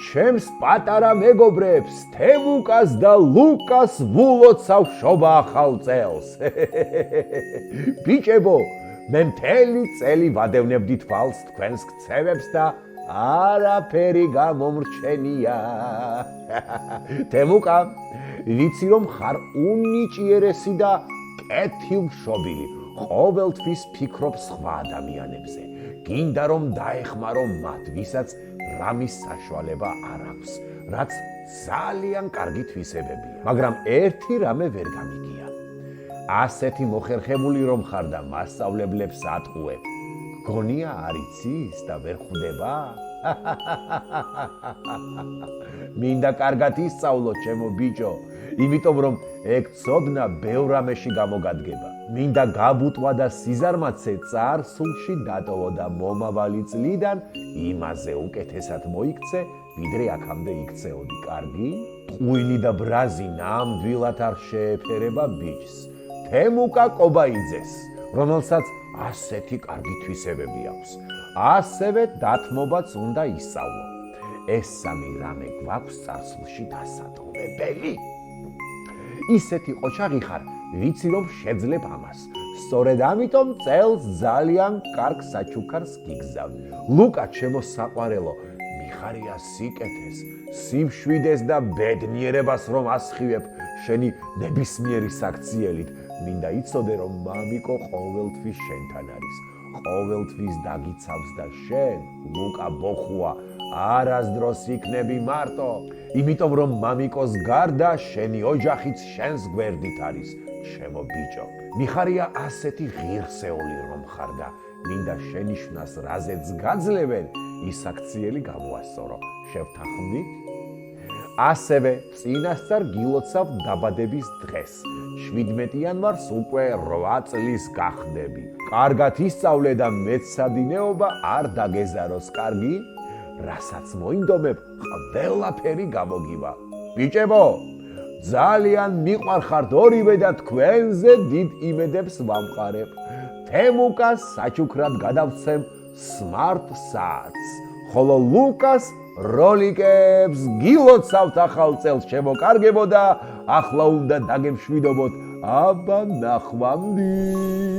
ჩემს პატარა მეგობრებს, თემუკას და ლუკას ვულოცავ შობა ახალ წელს. ბიჭებო, მე მთელი წელი ვადევნებდი თვალს თქვენს ქცევებს და არაფერი გამომრჩენია. თემუკა, ვიცი რომ ხარ უნიჭიერესი და კეთილშობილი, ყოველთვის ფიქრობ სხვა ადამიანებზე. გინდა რომ დაეხმარო მათ, ვისაც რამის საშუალება არ აქვს, რაც ძალიან კარგი თვისებებია. მაგრამ ერთი რამე ვერ გამიგია. ასეთი მოხერხებული რომ ხარ და მასწავლებლებს ატყუებ. გონია არ იცის და ვერ ხვდება? მინდა კარგად ისწავლო, ჩემო ბიჭო, იმიტომ რომ ეგ ცოდნა ბევრ რამეში გამოგადგება. მინდა გაბუტვა და სიზარმაცე წარსულში დატოვო და მომავალი წლიდან იმაზე უკეთესად მოიქცე, ვიდრე აქამდე იქცეოდი. კარგი? ტყუილი და ბრაზი ნამდვილად არ შეეფერება ბიჭს, თემუკა კობაიძეს, რომელსაც ასეთი კარგი თვისებები აქვს. ასევე დათმობაც უნდა ისწავლო. ეს სამი რამე გვაქვს წარსულში დასატოვებელი. ისეთი ყოჩაღი ხარ, ვიცი რომ შეძლებ ამას. სწორედ ამიტომ წელს ძალიან კარგ საჩუქარს გიგზავ. ლუკა, ჩემო საყვარელო, მიხარია სიკეთეს, სიმშვიდეს და ბედნიერებას რომ ასხივებ შენი ნებისმიერი საქციელით. მინდა იცოდე რომ მამიკო ყოველთვის შენთან არის. ყოველთვის დაგიცავს და შენ, ლუკა ბოხუა, არასდროს იქნები მარტო, იმიტომ რომ მამიკოს გარდა შენი ოჯახიც შენს გვერდით არის, ჩემო ბიჭო. მიხარია ასეთი ღირსეული რომ ხარ და მინდა შენიშვნას რაზეც გაძლევენ, ის აქციელი გამოასწორო. შევთანხმდით? ასევე წინასწარ გილოცავ დაბადების დღეს. 17 იანვარს უკვე 8 წლის გახდები. კარგად ისწავლე და მეცადინეობა არ დაგეზაროს, კარგი? რასაც მოინდომებ, ყველაფერი გამოგივა. ბიჭებო, ძალიან მიყვარხართ ორივე და თქვენზე დიდ იმედებს ვამყარებ. თემუკას საჩუქრად გადავცემ smart საათს, ხოლო ლუკას როლიკებს გილოცავთ ახალ წელს, შემოკარგებო და ახლა უნდა დაგემშვიდობოთ. აბა ნახვამდის.